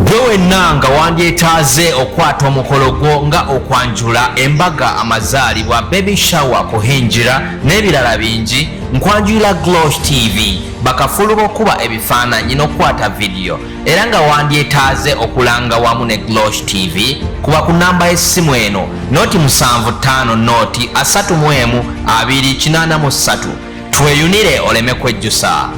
Gwe nanga wandyetaaze okwata omukolo gwo nga okwanjula embaga amazaalibwa baby shower kuhinjira n'ebirala bingi nkwanjula Glosh TV bakafulu b'okuba ebifaananyi n'okwata video era nga wandyetaaze okulanga wamu ne Glosh TV kuba ku namba y'essimu eno noti 75 noti 31 tweyunire oleme kwejjusa.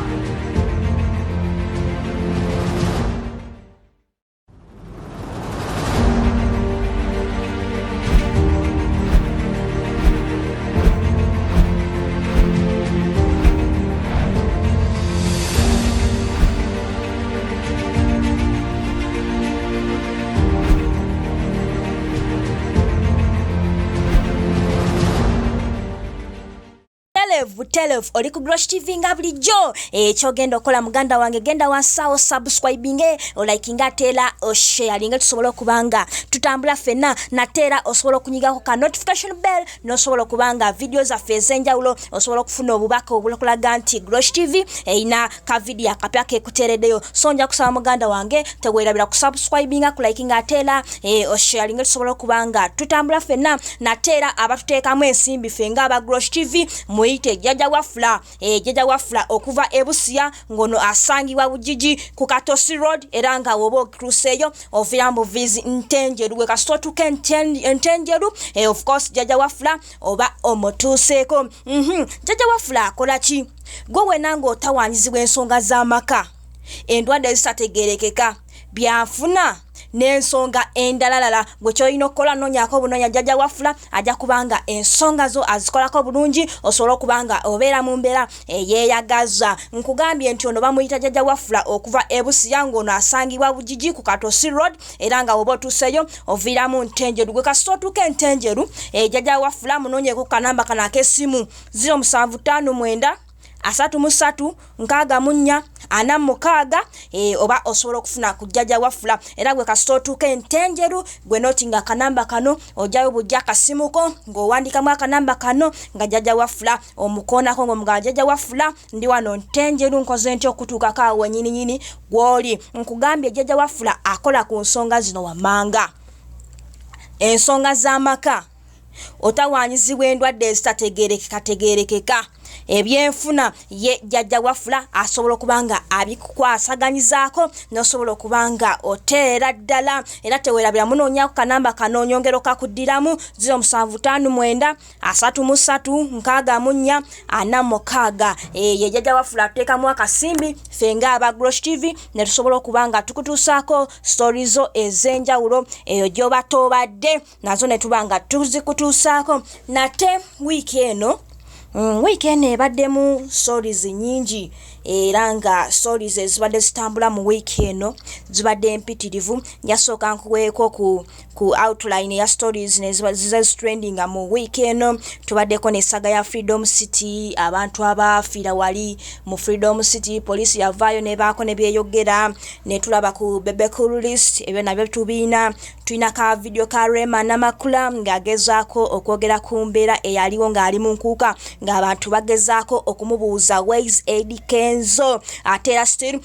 Telev oli ku Glosh TV nga bulijjo ekyogenda okola muganda wange genda wansawo subscribing olikinga tera osharinga tusobola okubanga tutambula fena na tera osobola okunyigako ka notification bell nosobola okubanga videos zaffe ezenjawulo osobola okufuna obubaka obulokulaga nti Glosh TV eina ka video akapya kekutereddeyo sonja kusaba muganda wange tegwerabira ku subscribing ku likinga tera osharinga tusobola okubanga tutambula fena na tera abatuteekamu ensimbi fenga aba Glosh TV muite jaja wafula okuva ebusia ngono asangibwa bujiji ku Katosi Road eranga wobo cruseyo ovirambo vizi ntenjeru we kastotu ntenjeru of course jaja wafula oba omotuseko jaja wafula akola ki gwe nango otawanyizibwa ensonga z'amaka endwadde zitategerekeka byafuna n'ensonga endalalala gwe kyolina okukola nonyako bunonya jaja wafula ajja kubanga ensonga zo azikolako bulungi osobola okubanga obeera mu mbeera eyeeyagaza. Nkugambye nti ono bamuyita jaja wafula okuva ebusiya ng'ono asangibwa bujiji ku Katosi Road era nga woba otuuseyo oviiramu ntenjeru gwe kasita otuuka entenjeru jaja wafula munoonyeeko kanamba kana ak'essimu 0759 33 64 oba osobola okufuna ku jaja wafula era gwe kasita otuuka entenjeru gwe notinga kanamba kano ojayo bujja kasimuko ng'owandikamu akanamba kano nga jaja wafula omukoonako ng'omugala jaja wafula ndi wano ntenjeru nkoze ntya okutuukako awo nyininyini gw'oli. Nkugambye jaja wafula akola ku nsonga zino wammanga ensonga z'amaka otawanyizibwa endwadde ezitategerekeka ebyenfuna ye jaja wafula asobola okubanga abikukwasaganyizaako nosobola okubanga oteera ddala era tewerabira munoonyako kanamba kano onyongera okakuddiramu 0759 33 64 ye jaja wafula atuteekamu akasimbi fenga aba Glosh TV ne tusobola okubanga tukutuusaako stories zo ez'enjawulo eyo gy'oba toobadde nazo ne tubanga tuzikutuusaako nate weekend ebaddemu stories nyingi era nga stories ezibadde zitambula mu weekend zibadde mpitirivu. Yasooka nkuweeko ku outline ya stories neziba trending mu weekend. Tubaddeko n'essaga ya Freedom City, abantu abafiira wali mu Freedom City, police yavaayo nebaako ne byeyogera, ne tulaba ku bebe cool list ebyo nabyo tubiina. Tulina ka video ka Rema Namakula ng'agezaako okwogera ku mbeera eyaliwo ng'ali mu nkuuka ng'abantu bagezaako okumubuuza ways Eddie Kenzo atera still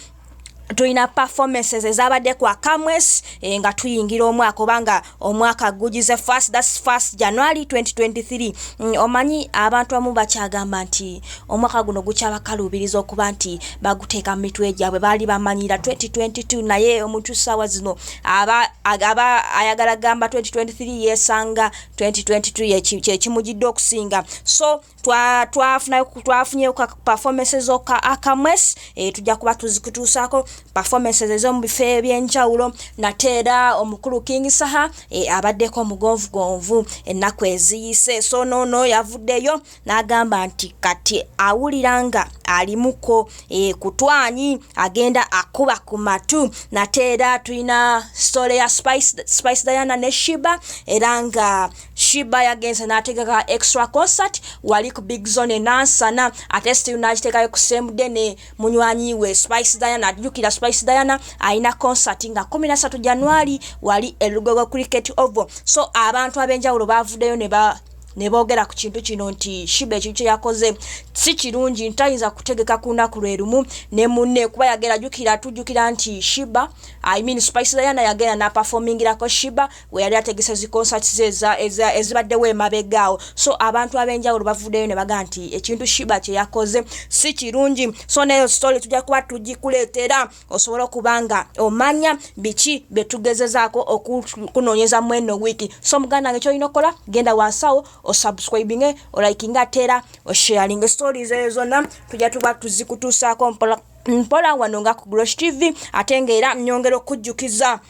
tulina performances ezabadde kwa Kamwes nga tuyingira omwaka obanga omwaka gujize that's January 2023. Omanyi abantu amu bakyagamba nti omwaka guno gukyabakaluubiriza okuba nti baguteeka mu mitwe gyabwe baali bamanyira 2022 naye omuntu ssaawa zino aba ayagala gamba 2023 yesanga 2022 kyekimujidde okusinga. So twafunye performances oka Akamwes tujja kuba tuzikutuusaako performances ezo mu bifo ebyenjawulo nateera omukulu King Saha abaddeko omugonvugonvu ennaku eziyise. So nono yavuddeyo n'agamba nti kati awuliranga alimuko kutwanyi agenda akuba ku matu. Nateera tulina story ya Spice Diana ne Shiba era nga Shiba yagenze n'ategeka extra concert wali ku Big Zone Nansana ate still n'agiteekayo ku Semde ne munywanyi we Spice Diana. Ajjukira Spice Diana aina concert nga 13 January wali Elugogo Cricket Oval. So abantu abenjawulo bavuddeyo ne ne boogera ku kintu kino nti Shiba ekintu kye yakoze si kirungi, ntayinza kutegeka ku lunaku lwe lumu ne munne kuba yagera tujjukira nti Shiba Spice Diana yagenda na performingirako Shiba we yali ategese zi concerts ezibaddewo emabegaawo. So abantu abenjawulo bavuddeyo ne baga nti ekintu Shiba kye yakoze si kirungi. So neyo story tujja kuba tugikuleetera osobola okubanga omanya biki betugezezaako okunoonyeza mu eno wiki. So muganda wange kyolina okola genda wansawo osubscribinge olikinga ate osharinge stories ezo zonna tujja tuba tuzikutuusaako mpola wano nga ku Glosh TV. Ate ng'era nyongera okujjukiza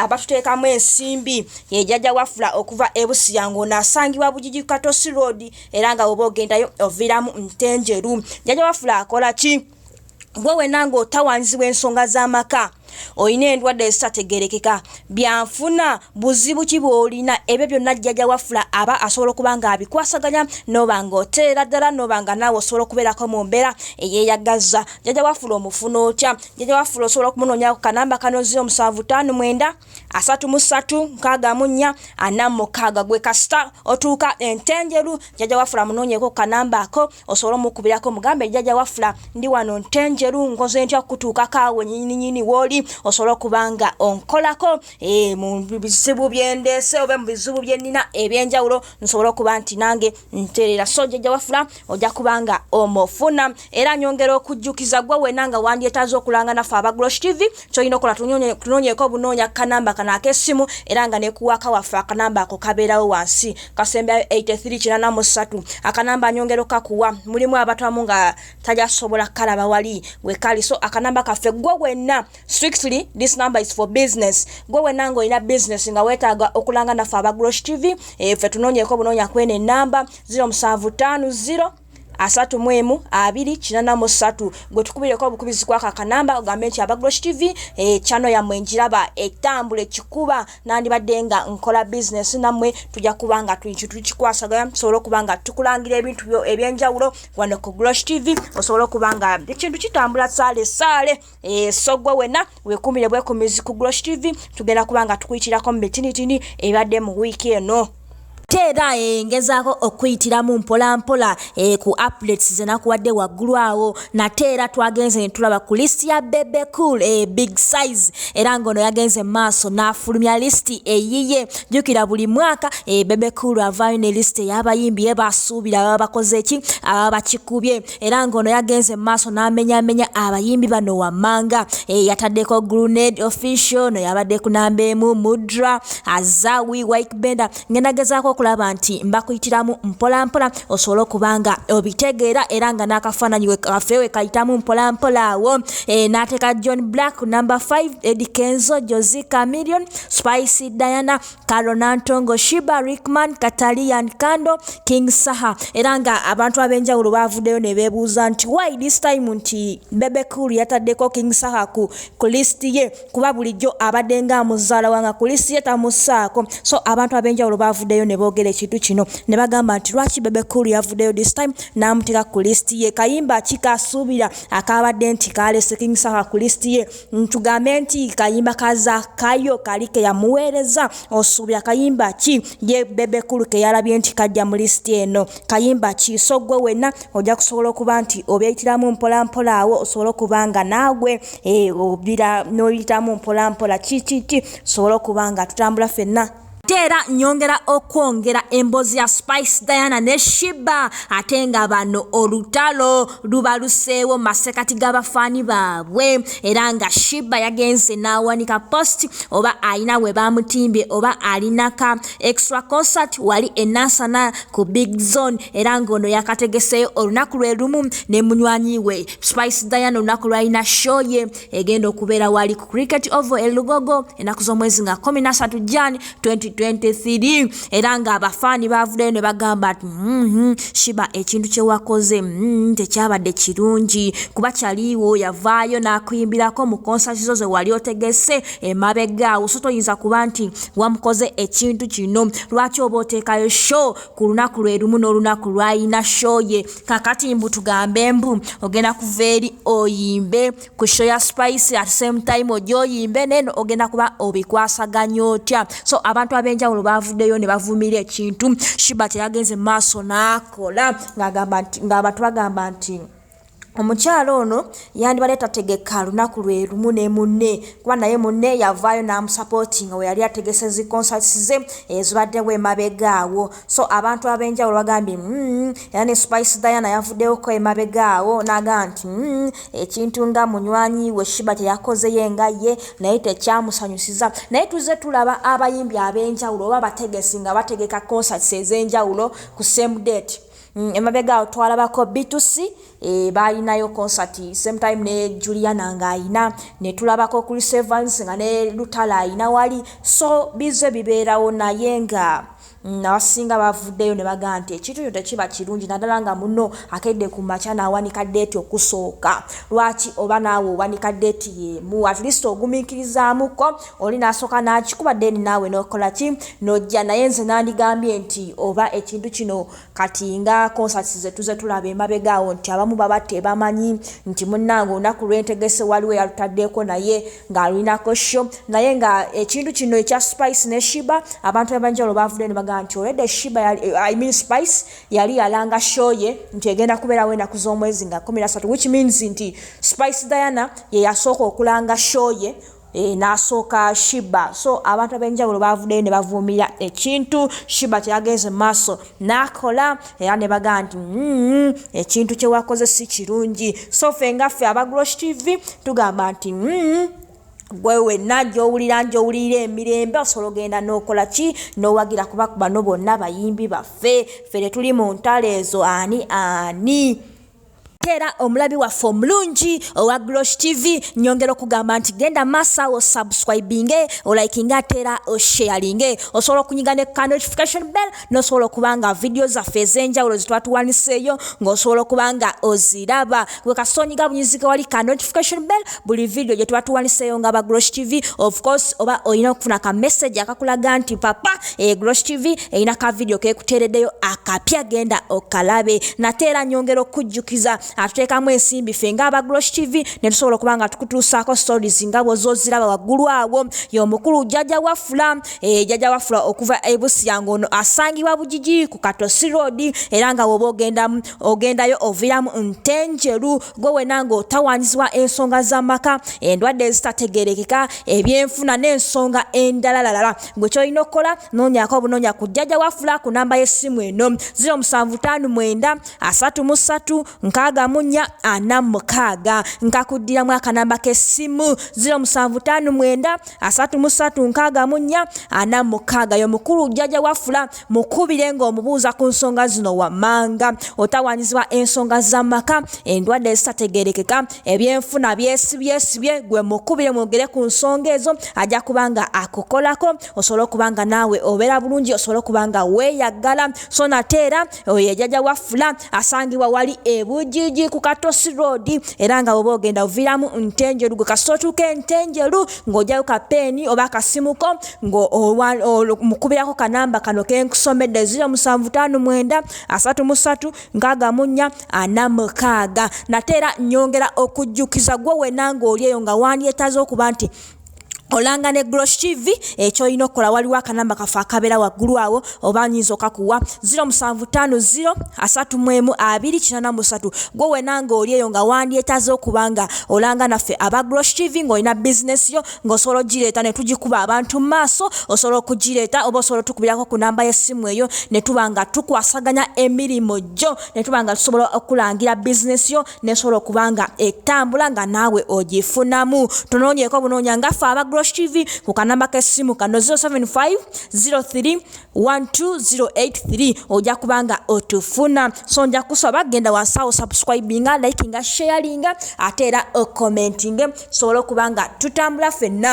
abatuteekamu ensimbi jjajja wafula okuva e Busia ng'onaasangibwa Bugigi Katosi Road era nga bw'oba ogendayo oviramu Ntenjeru. Jjajja wafula akola ki? Gwe wenna ng'otawanzibwa ensonga z'amaka, oyina endwadde ezitategerekeka, byanfuna, buzibu ki bw'olina, ebyo byonna jjajja wafula aba asobola okuba nga abikwasaganya n'oba ng'oteera ddala n'oba nga naawe osobola okubeerako mu mbeera eyeeyagaza. Jjajja wafula omufuna otya? Jjajja wafula osobola okumunoonyako ku kanamba kano 0759 33 64 46 gwe kasita otuuka Ntenjeru. Jjajja wafula munoonyeko ku kanamba ako osobola omukubirako mugambe jjajja wafula ndi wano Ntenjeru nkoze ntya kutuukako awo nnyini w'oli, osobola okubanga onkolako mu bizibu byendeese oba mu bizibu byennina ebyenjawulo nsobola okuba nti nange nteerera. So jjajja wafula ojja kubanga omufuna. Era nyongera okujjukiza gwe wenna nga wandyetaaze okulanga naffe aba Glosh TV, kyolina okola tunoonyeeko obunoonya kanamba kano ak'essimu era nga nekuwaaka waffe akanamba ako kabeerawo wansi kasembayo 83 akanamba nyongera okakuwa mulimu abatamu nga tajasobola kalaba wali wekali. So akanamba kaffe gwe wenna strictly this number is for business. Gwe wenna ng'olina business nga weetaaga okulanga naffe aba Glosh TV, ffe tunoonyeeko obunoonya kwene enamba 0750 3 gwe tukubireko obukubizi kwaka kanamba ogambe nti aba Glosh TV channel yammwe njiraba etambula ekikuba nandibadde nga nkola business nammwe tujja kubanga tukikwasaganya tusobola okubanga tukulangira ebintu ebyenjawulo wano ku Glosh TV osobola okubanga ekintu kitambula saale. So gwe wenna weekuumire bwekumizi ku Glosh TV tugenda kubanga tukuyitirako mu bitinitini ebadde mu wiiki eno. Tera ngezaako okuyitiramu mpola ku updates zenakuwadde waggulu awo. Nateera twagenze ne tulaba ku list ya Bebe Cool big size era ng'ono yagenze maaso n'afulumya listi eyiye. Jjukira buli mwaka Bebe Cool avaayo ne list ey'abayimbi basuubira baba bakoze ki ababa bakikubye era ng'ono yagenze maaso n'amenyamenya abayimbi bano wammanga. Yataddeko Grenade Official no yabadde ku namba emu, Mudra, Azawi, White Benda. Ngenda gezaako okulaba nti mbakuyitiramu mpola osobola okubanga obitegeera era nga n'akafaananyi kaffe kayitamu mpola awo. N'ateeka John Black number 5, Eddie Kenzo, Josie Chameleon, Spice Diana, Carol Nantongo, Shiba, Rickman, Katalian Kando, King Saha. Era nga abantu ab'enjawulo bavuddeyo ne beebuuza nti why this time nti Bebe Cool yataddeko King Saha ku listi ye kuba bulijjo abadde nga muzaala wanga ku listi ye tamussaako. So abantu ab'enjawulo bavuddeyo ne boogera ekintu kino ne bagamba nti lwaki Bebe Cool yavuddeyo this time n'amuteeka ku listi ye. Kayimba kikasuubira akabadde nti kalese King Saha ku listi ye. Tugambe nti kayimba kayo kali ke yamuweereza, osuubira kayimba ki ye Bebe Cool ke yalabye nti kajja mu listi eno kayimba ki? So gwe wenna ojja kusobola okuba nti obyeyitiramu mpola awo osobola okubanga naagwe obira n'oyitamu mpola ki sobola okubanga tutambula ffenna. Tera nyongera okwongera embozi ya Spice Diana ne Shiba ate nga bano olutalo lubaluseewo masekati g'abafaani baabwe era nga Shiba yagenze n'awanika post oba alina we bamutimbye oba alinaka extra concert wali enasana ku Big Zone era ng'ono yakategeseyo olunaku lwe lumu ne munywanyi we Spice Diana olunaku lwalina show ye egenda okubeera wali ku Cricket Oval e Lugogo ennaku z'omwezi nga 13 Jan 2023 era nga abafaani bavuddeyo ne bagamba nti Shiba ekintu kye wakoze tekyabadde kirungi kuba kyaliwo yavaayo n'akuyimbirako mu concert zo ze wali otegese emabegaawo. So toyinza kuba nti wamukoze ekintu kino lwaki oba oteekayo show ku lunaku lwe lumu n'olunaku lwalina show ye. Kakati mbu tugambe mbu ogenda kuva eri oyimbe ku show ya Spice at same time ojja oyimbe neno ogenda kuba obikwasaganya otya? So abantu abenjawulo bavuddeyo ne bavumira ekintu Shiba teyagenze maaso n'akola ng'abantu bagamba nti omukyalo ono yandibadde tategeka lunaku lwe lumu ne munne kuba naye munne yavaayo n'amusupportinga we yali ategese zi concerts ze ezibaddewo emabegaawo. So abantu abenjawulo bagambye era ne Spice Diana yavuddewoko emabegaawo n'agamba nti ekintu nga munywanyi we Shiba teyakozeyo nga ye naye tekyamusanyusiza. Naye tuze tulaba abayimbi abenjawulo oba bategesi nga bategeka concerts ez'enjawulo ku same date. Emabega twalabako B2C balinayo concert same time ne Juliana ng'ayina ne tulabako Chris Evans nga ne Lutala ayina wali. So bize bibeerawo naye nga nabasinga bavuddeyo ne bagamba nti ekintu tekiba kirungi naddala nga muno akedde ku makya n'awanika deeti okusooka. Lwaki oba naawe owanika deeti yemu at least ogumiikirizaamuko oli n'asooka n'akikuba deni naawe n'okola ki n'ojja. Naye nze nandigambye nti oba ekintu kino kati nga concerts ze tuze tulaba emabegaawo nti abamu baba tebamanyi nti munnange olunaku lwentegese waliwo yalutaddeeko naye ng'alulinako show. Naye nga ekintu kino ekya Spice ne Shiba abantu abenjawulo bavudde ne bagamba nti olwedde Shiba Spice yali yalanga show ye nti egenda kubeerawo ennaku z'omwezi nga 13 which means nti Spice Diana ye yasooka okulanga show ye n'asooka Shiba. So abantu abenjawulo bavuddeyo ne bavuumira ekintu Shiba teyagenze maaso n'akola era ne bagamba nti ekintu kye wakoze si kirungi. So ffe nga ffe aba Glosh TV tugamba nti gwewe njowulira emirembe osobola ogenda n'okola ki n'owagira kuba bano bonna bayimbi baffe ffe tuli mu ntalo ezo ani Tera omulabi waffe omulungi owa Glosh TV nyongera okugamba nti genda masa o subscribinge o likinga tera o sharinge osobola okunyiga ne notification bell n'osobola okubanga video zaffe ez'enjawulo zitwatuwaniseeyo ng'osobola okubanga oziraba gwe kasonyiga bunyizika wali ka notification bell buli video gye twatuwaniseeyo nga ba Glosh TV. Of course oba olina okufuna ka message akakulaga nti papa Glosh TV erina ka video kekuteereddeyo akapya genda okalabe. Natera nyongera okujjukiza atuteekamu ensimbi ffe ng'aba Glosh TV ne tusobola okubanga tukutuusaako stories nga bw'ozoziraba waggulu awo. Y'omukulu Jjajja Wafula okuva Busia ng'ono asangibwa Bugigi ku Katosi Road era nga bw'oba ogendayo oviramu Ntenjeru gwe wena ng'otawanyizibwa ensonga z'amaka endwadde ezitategeerekeka ebyenfuna n'ensonga endalalala. Gwe ky'olina okukola noonyaako obunoonya ku Jjajja Wafula ku namba y'essimu eno 0759 33 46 nkakuddiramu akanamba k'essimu 0759 33 46 y'omukulu Jjajja Wafula mukubire ng'omubuuza ku nsonga zino wammanga otawanyizibwa ensonga z'amaka endwadde ezitategeerekeka ebyenfuna byesibye gwe mukubire mwogere ku nsonga ezo ajja kubanga akukolako osobola okubanga naawe obeera bulungi osobola okubanga weeyagala. So nateera oyo Jjajja Wafula asangibwa wali Bugigi ku Katosi Road era nga oba ogenda oviramu Ntenjeru gwe kasootuka Ntenjeru ng'ojjayo kapeeni oba akasimuko ng'omukubirako kanamba kano kenkusomedde 0759 33 46 nateera nyongera okujjukiza gwe wena ng'oli eyo nga wandyetaze okuba nti olanga ne Glosh TV ekyoyina okukola waliwo akanamba kafe akabeera waggulu awo oba nyinza okakuwa 0750 31 gwe wena ng'oli eyo nga wandyetaze okubanga olanga naffe aba Glosh TV ng'olina business yo ng'osobola ogireeta ne tugikuba abantu mu maaso osobola okugireeta oba osobola otukubirako ku namba y'essimu eyo ne tuba nga tukwasaganya emirimu gyo ne tuba nga tusobola okulangira business yo nesobola okubanga etambula nga naawe ogifunamu. Tunoonyeeko bunoonya ngaffe aba Glosh TV ku kanamba k'essimu kano 07501203 ojja kubanga otufuna. So nja kusaba genda wansawo subscribinga likinga sharinga ate era commentinga sobola okubanga tutambula ffenna.